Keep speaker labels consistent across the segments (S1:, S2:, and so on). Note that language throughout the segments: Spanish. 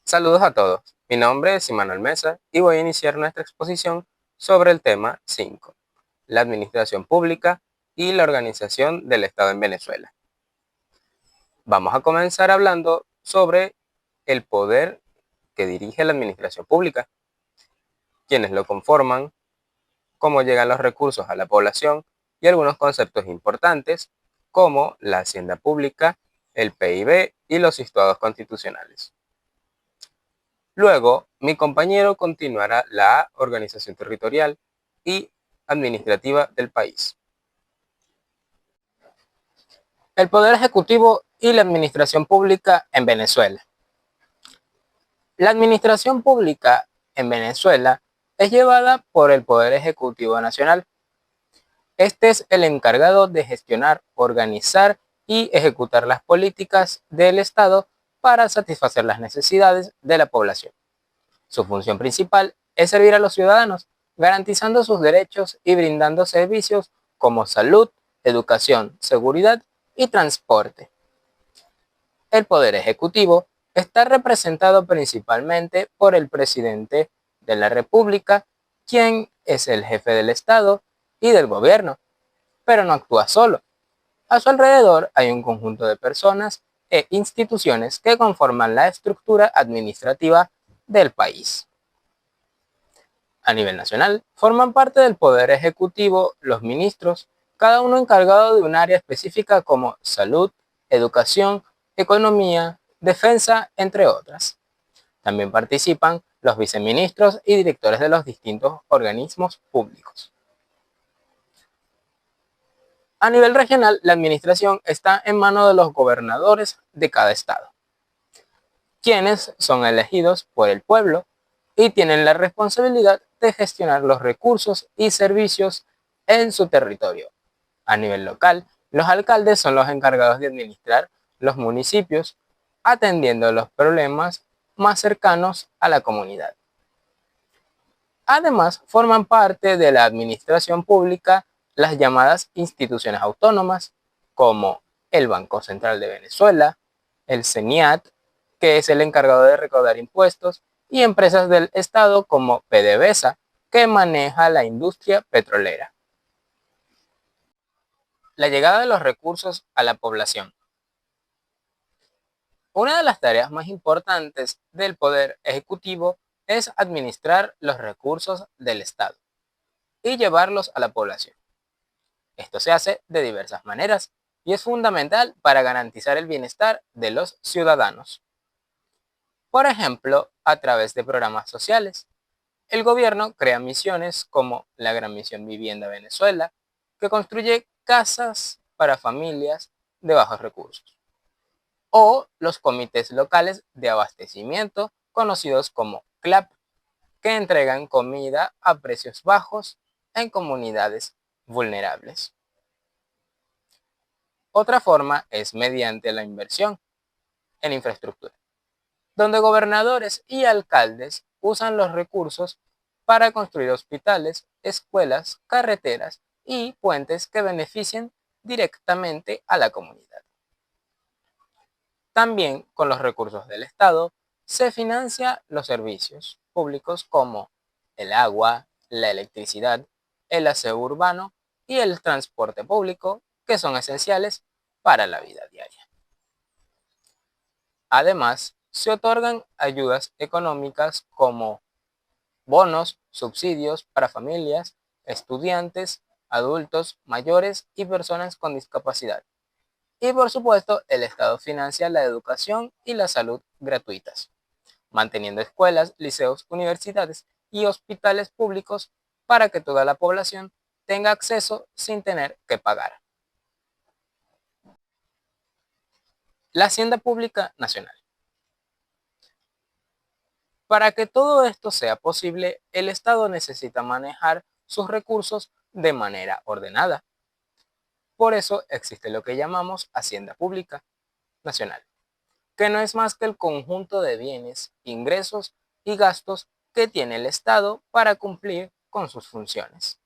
S1: Saludos a todos, mi nombre es Immanuel Mesa y voy a iniciar nuestra exposición sobre el tema 5, la administración pública y la organización del Estado en Venezuela. Vamos a comenzar hablando sobre el poder que dirige la administración pública, quiénes lo conforman, cómo llegan los recursos a la población y algunos conceptos importantes como la hacienda pública, el PIB y los situados constitucionales. Luego, mi compañero continuará la organización territorial y administrativa del país. El Poder Ejecutivo y la Administración Pública en Venezuela. La administración pública en Venezuela es llevada por el Poder Ejecutivo Nacional. Este es el encargado de gestionar, organizar y ejecutar las políticas del Estado para satisfacer las necesidades de la población. Su función principal es servir a los ciudadanos, garantizando sus derechos y brindando servicios como salud, educación, seguridad y transporte. El Poder Ejecutivo está representado principalmente por el presidente de la República, quien es el jefe del Estado y del gobierno, pero no actúa solo. A su alrededor hay un conjunto de personas e instituciones que conforman la estructura administrativa del país. A nivel nacional, forman parte del Poder Ejecutivo los ministros, cada uno encargado de un área específica como salud, educación, economía, defensa, entre otras. También participan los viceministros y directores de los distintos organismos públicos. A nivel regional, la administración está en manos de los gobernadores de cada estado, quienes son elegidos por el pueblo y tienen la responsabilidad de gestionar los recursos y servicios en su territorio. A nivel local, los alcaldes son los encargados de administrar los municipios, atendiendo los problemas más cercanos a la comunidad. Además, forman parte de la administración pública las llamadas instituciones autónomas, como el Banco Central de Venezuela, el CENIAT, que es el encargado de recaudar impuestos, y empresas del Estado como PDVSA, que maneja la industria petrolera. La llegada de los recursos a la población. Una de las tareas más importantes del Poder Ejecutivo es administrar los recursos del Estado y llevarlos a la población. Esto se hace de diversas maneras y es fundamental para garantizar el bienestar de los ciudadanos. Por ejemplo, a través de programas sociales. El gobierno crea misiones como la Gran Misión Vivienda Venezuela, que construye casas para familias de bajos recursos, o los comités locales de abastecimiento, conocidos como CLAP, que entregan comida a precios bajos en comunidades vulnerables. Otra forma es mediante la inversión en infraestructura, donde gobernadores y alcaldes usan los recursos para construir hospitales, escuelas, carreteras y puentes que beneficien directamente a la comunidad. También con los recursos del Estado se financian los servicios públicos como el agua, la electricidad, el aseo urbano y el transporte público, que son esenciales para la vida diaria. Además, se otorgan ayudas económicas como bonos, subsidios para familias, estudiantes, adultos mayores y personas con discapacidad. Y por supuesto, el Estado financia la educación y la salud gratuitas, manteniendo escuelas, liceos, universidades y hospitales públicos para que toda la población tenga acceso sin tener que pagar. La Hacienda Pública Nacional. Para que todo esto sea posible, el Estado necesita manejar sus recursos de manera ordenada. Por eso existe lo que llamamos Hacienda Pública Nacional, que no es más que el conjunto de bienes, ingresos y gastos que tiene el Estado para cumplir con sus funciones.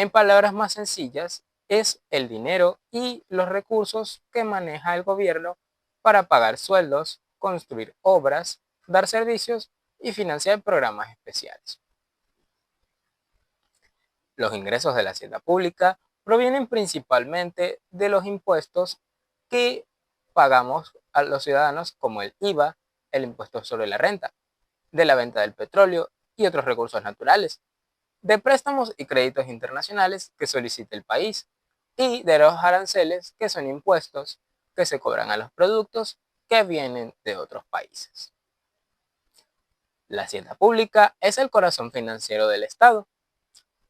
S1: En palabras más sencillas, es el dinero y los recursos que maneja el gobierno para pagar sueldos, construir obras, dar servicios y financiar programas especiales. Los ingresos de la hacienda pública provienen principalmente de los impuestos que pagamos a los ciudadanos, como el IVA, el impuesto sobre la renta, de la venta del petróleo y otros recursos naturales, de préstamos y créditos internacionales que solicita el país y de los aranceles, que son impuestos que se cobran a los productos que vienen de otros países. La hacienda pública es el corazón financiero del Estado.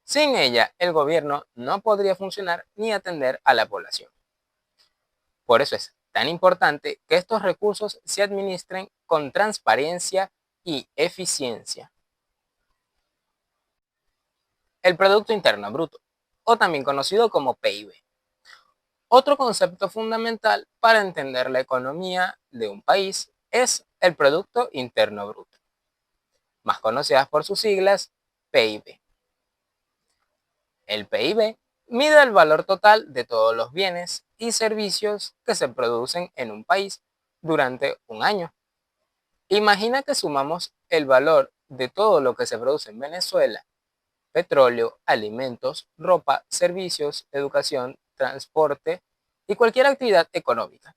S1: Sin ella, el gobierno no podría funcionar ni atender a la población. Por eso es tan importante que estos recursos se administren con transparencia y eficiencia. El Producto Interno Bruto, o también conocido como PIB. Otro concepto fundamental para entender la economía de un país es el Producto Interno Bruto, más conocidas por sus siglas PIB. El PIB mide el valor total de todos los bienes y servicios que se producen en un país durante un año. Imagina que sumamos el valor de todo lo que se produce en Venezuela: petróleo, alimentos, ropa, servicios, educación, transporte y cualquier actividad económica.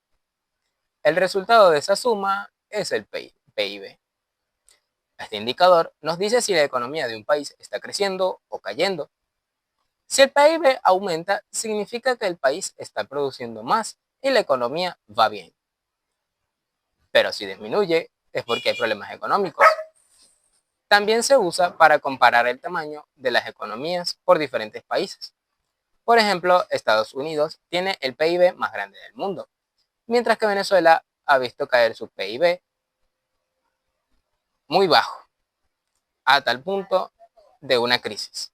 S1: El resultado de esa suma es el PIB. Este indicador nos dice si la economía de un país está creciendo o cayendo. Si el PIB aumenta, significa que el país está produciendo más y la economía va bien. Pero si disminuye, es porque hay problemas económicos. También se usa para comparar el tamaño de las economías por diferentes países. Por ejemplo, Estados Unidos tiene el PIB más grande del mundo, mientras que Venezuela ha visto caer su PIB muy bajo, a tal punto de una crisis.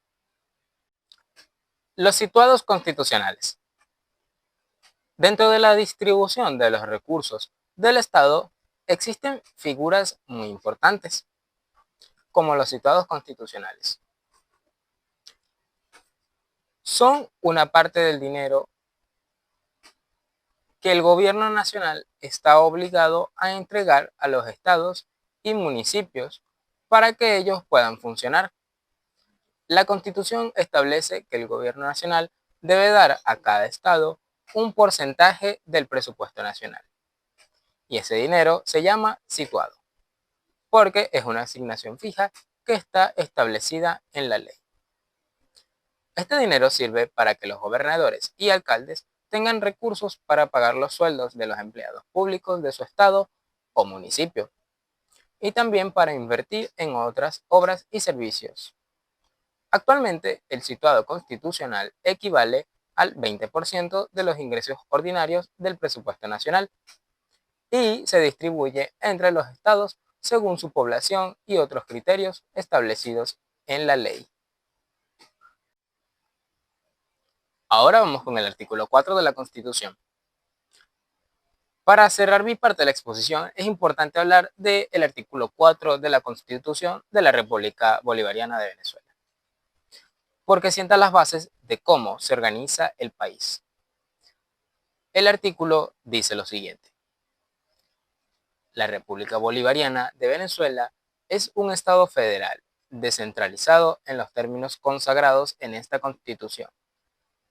S1: Los situados constitucionales. Dentro de la distribución de los recursos del Estado existen figuras muy importantes, como los situados constitucionales. Son una parte del dinero que el gobierno nacional está obligado a entregar a los estados y municipios para que ellos puedan funcionar. La Constitución establece que el gobierno nacional debe dar a cada estado un porcentaje del presupuesto nacional. Y ese dinero se llama situado, porque es una asignación fija que está establecida en la ley. Este dinero sirve para que los gobernadores y alcaldes tengan recursos para pagar los sueldos de los empleados públicos de su estado o municipio, y también para invertir en otras obras y servicios. Actualmente, el situado constitucional equivale al 20% de los ingresos ordinarios del presupuesto nacional y se distribuye entre los estados según su población y otros criterios establecidos en la ley. Ahora vamos con el artículo 4 de la Constitución. Para cerrar mi parte de la exposición, es importante hablar del artículo 4 de la Constitución de la República Bolivariana de Venezuela, porque sienta las bases de cómo se organiza el país. El artículo dice lo siguiente: la República Bolivariana de Venezuela es un Estado federal, descentralizado en los términos consagrados en esta Constitución,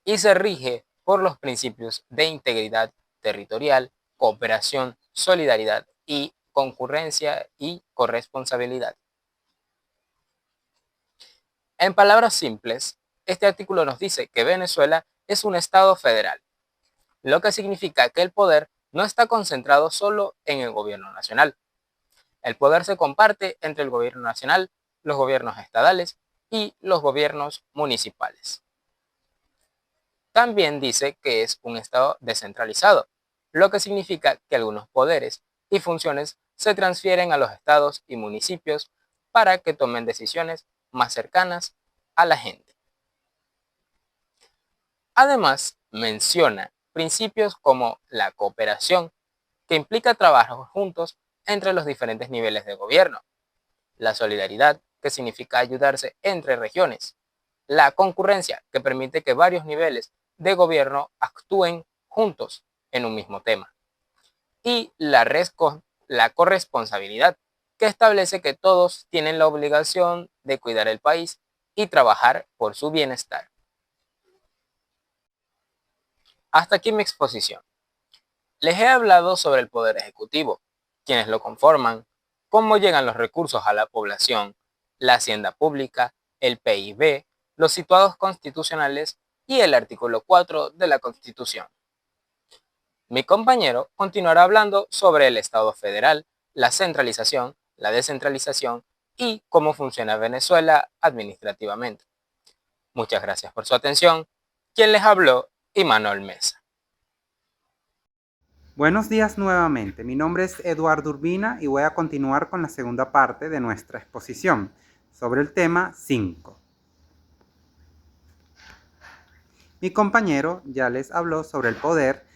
S1: y se rige por los principios de integridad territorial, cooperación, solidaridad y concurrencia y corresponsabilidad. En palabras simples, este artículo nos dice que Venezuela es un Estado federal, lo que significa que el poder no está concentrado solo en el gobierno nacional. El poder se comparte entre el gobierno nacional, los gobiernos estadales y los gobiernos municipales. También dice que es un Estado descentralizado, lo que significa que algunos poderes y funciones se transfieren a los estados y municipios para que tomen decisiones más cercanas a la gente. Además, menciona principios como la cooperación, que implica trabajar juntos entre los diferentes niveles de gobierno, la solidaridad, que significa ayudarse entre regiones, la concurrencia, que permite que varios niveles de gobierno actúen juntos en un mismo tema, y la la corresponsabilidad, que establece que todos tienen la obligación de cuidar el país y trabajar por su bienestar. Hasta aquí mi exposición. Les he hablado sobre el Poder Ejecutivo, quienes lo conforman, cómo llegan los recursos a la población, la hacienda pública, el PIB, los situados constitucionales y el artículo 4 de la Constitución. Mi compañero continuará hablando sobre el Estado federal, la centralización, la descentralización y cómo funciona Venezuela administrativamente. Muchas gracias por su atención. Quien les habló, Imanol Mesa.
S2: Buenos días nuevamente, mi nombre es Eduardo Urbina y voy a continuar con la segunda parte de nuestra exposición sobre el tema 5. Mi compañero ya les habló sobre el poder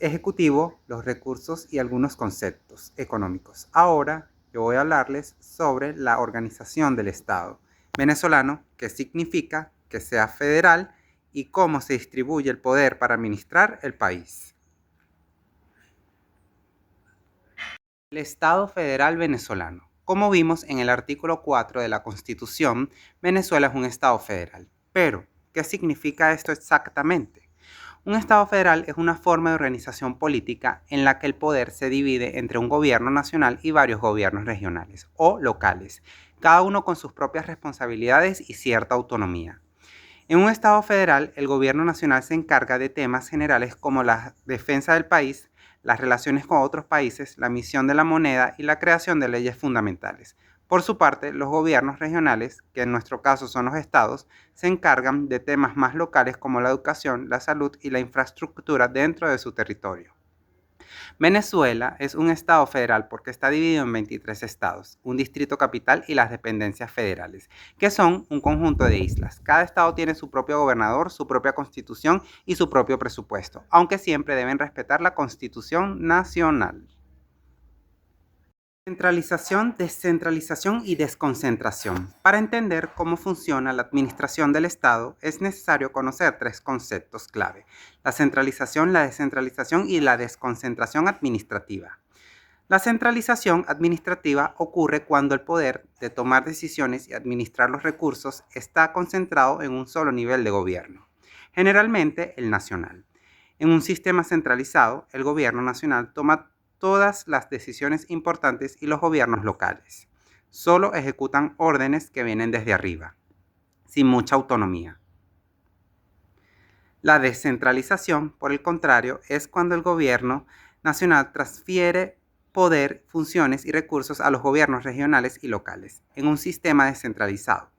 S2: ejecutivo, los recursos y algunos conceptos económicos. Ahora yo voy a hablarles sobre la organización del Estado venezolano, qué significa que sea federal y cómo se distribuye el poder para administrar el país. El Estado Federal Venezolano. Como vimos en el artículo 4 de la Constitución, Venezuela es un Estado federal. Pero, ¿qué significa esto exactamente? Un Estado federal es una forma de organización política en la que el poder se divide entre un gobierno nacional y varios gobiernos regionales o locales, cada uno con sus propias responsabilidades y cierta autonomía. En un Estado federal, el gobierno nacional se encarga de temas generales como la defensa del país, las relaciones con otros países, la emisión de la moneda y la creación de leyes fundamentales. Por su parte, los gobiernos regionales, que en nuestro caso son los estados, se encargan de temas más locales como la educación, la salud y la infraestructura dentro de su territorio. Venezuela es un estado federal porque está dividido en 23 estados, un distrito capital y las dependencias federales, que son un conjunto de islas. Cada estado tiene su propio gobernador, su propia constitución y su propio presupuesto, aunque siempre deben respetar la Constitución nacional. Centralización, descentralización y desconcentración. Para entender cómo funciona la administración del Estado, es necesario conocer tres conceptos clave: la centralización, la descentralización y la desconcentración administrativa. La centralización administrativa ocurre cuando el poder de tomar decisiones y administrar los recursos está concentrado en un solo nivel de gobierno, generalmente el nacional. En un sistema centralizado, el gobierno nacional toma todas las decisiones importantes y los gobiernos locales solo ejecutan órdenes que vienen desde arriba, sin mucha autonomía. La descentralización, por el contrario, es cuando el gobierno nacional transfiere poder, funciones y recursos a los gobiernos regionales y locales, en un sistema descentralizado.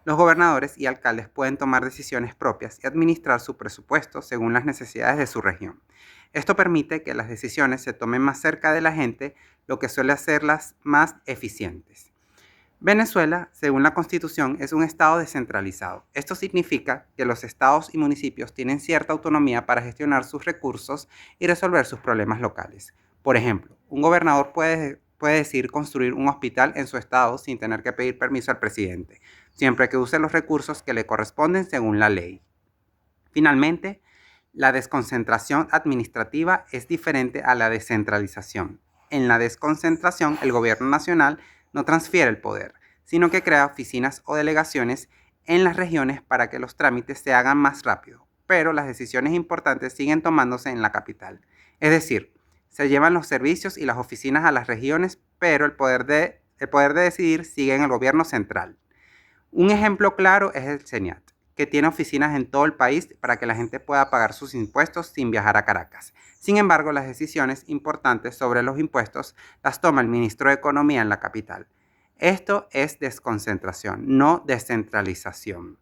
S2: Los gobernadores y alcaldes pueden tomar decisiones propias y administrar su presupuesto según las necesidades de su región. Esto permite que las decisiones se tomen más cerca de la gente, lo que suele hacerlas más eficientes. Venezuela, según la Constitución, es un estado descentralizado. Esto significa que los estados y municipios tienen cierta autonomía para gestionar sus recursos y resolver sus problemas locales. Por ejemplo, un gobernador puede decidir construir un hospital en su estado sin tener que pedir permiso al presidente, siempre que use los recursos que le corresponden según la ley. Finalmente, la desconcentración administrativa es diferente a la descentralización. En la desconcentración, el gobierno nacional no transfiere el poder, sino que crea oficinas o delegaciones en las regiones para que los trámites se hagan más rápido, pero las decisiones importantes siguen tomándose en la capital. Es decir, se llevan los servicios y las oficinas a las regiones, pero el poder de decidir sigue en el gobierno central. Un ejemplo claro es el SENIAT, que tiene oficinas en todo el país para que la gente pueda pagar sus impuestos sin viajar a Caracas. Sin embargo, las decisiones importantes sobre los impuestos las toma el ministro de Economía en la capital. Esto es desconcentración, no descentralización.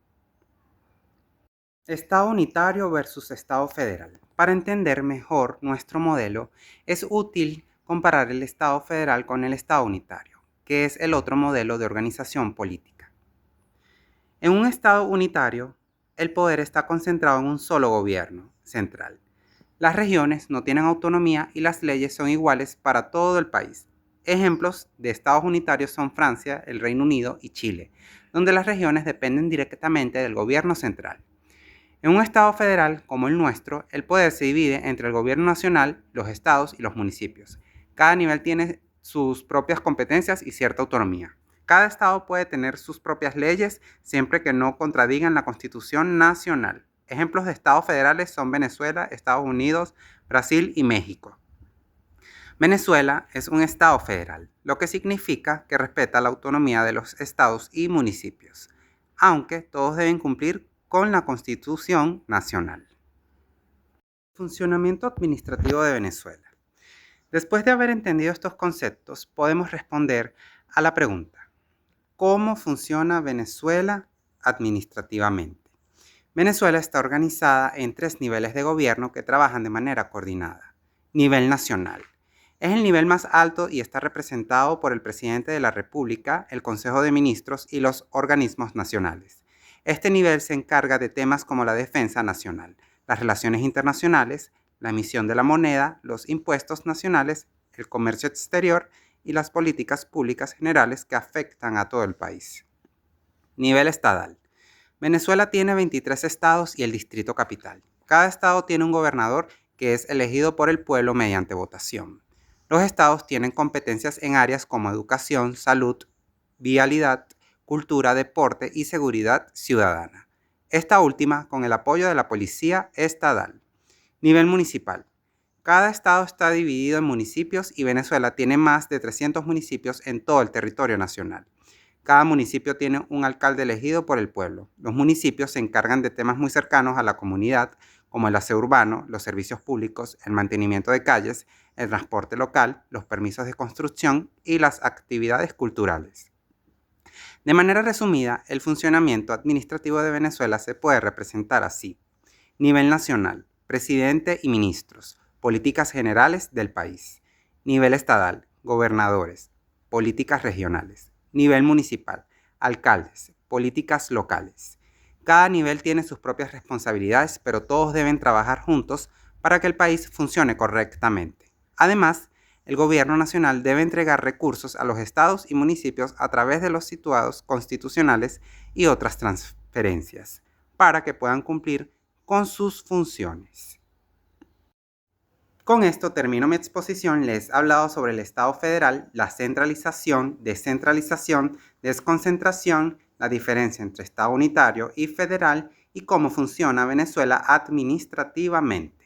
S2: Estado unitario versus Estado federal. Para entender mejor nuestro modelo, es útil comparar el Estado federal con el Estado unitario, que es el otro modelo de organización política. En un Estado unitario, el poder está concentrado en un solo gobierno central. Las regiones no tienen autonomía y las leyes son iguales para todo el país. Ejemplos de estados unitarios son Francia, el Reino Unido y Chile, donde las regiones dependen directamente del gobierno central. En un estado federal como el nuestro, el poder se divide entre el gobierno nacional, los estados y los municipios. Cada nivel tiene sus propias competencias y cierta autonomía. Cada estado puede tener sus propias leyes siempre que no contradigan la Constitución nacional. Ejemplos de estados federales son Venezuela, Estados Unidos, Brasil y México. Venezuela es un estado federal, lo que significa que respeta la autonomía de los estados y municipios, aunque todos deben cumplir con la Constitución nacional. Funcionamiento administrativo de Venezuela. Después de haber entendido estos conceptos, podemos responder a la pregunta: ¿cómo funciona Venezuela administrativamente? Venezuela está organizada en 3 niveles de gobierno que trabajan de manera coordinada. Nivel nacional. Es el nivel más alto y está representado por el presidente de la República, el Consejo de Ministros y los organismos nacionales. Este nivel se encarga de temas como la defensa nacional, las relaciones internacionales, la emisión de la moneda, los impuestos nacionales, el comercio exterior y las políticas públicas generales que afectan a todo el país. Nivel estadal. Venezuela tiene 23 estados y el Distrito Capital. Cada estado tiene un gobernador que es elegido por el pueblo mediante votación. Los estados tienen competencias en áreas como educación, salud, vialidad, cultura, deporte y seguridad ciudadana. Esta última con el apoyo de la policía estatal. Nivel municipal. Cada estado está dividido en municipios y Venezuela tiene más de 300 municipios en todo el territorio nacional. Cada municipio tiene un alcalde elegido por el pueblo. Los municipios se encargan de temas muy cercanos a la comunidad, como el aseo urbano, los servicios públicos, el mantenimiento de calles, el transporte local, los permisos de construcción y las actividades culturales. De manera resumida, el funcionamiento administrativo de Venezuela se puede representar así: nivel nacional, presidente y ministros, políticas generales del país; nivel estatal, gobernadores, políticas regionales; nivel municipal, alcaldes, políticas locales. Cada nivel tiene sus propias responsabilidades, pero todos deben trabajar juntos para que el país funcione correctamente. Además, el gobierno nacional debe entregar recursos a los estados y municipios a través de los situados constitucionales y otras transferencias, para que puedan cumplir con sus funciones. Con esto termino mi exposición. Les he hablado sobre el Estado federal, la centralización, descentralización, desconcentración, la diferencia entre Estado unitario y federal y cómo funciona Venezuela administrativamente.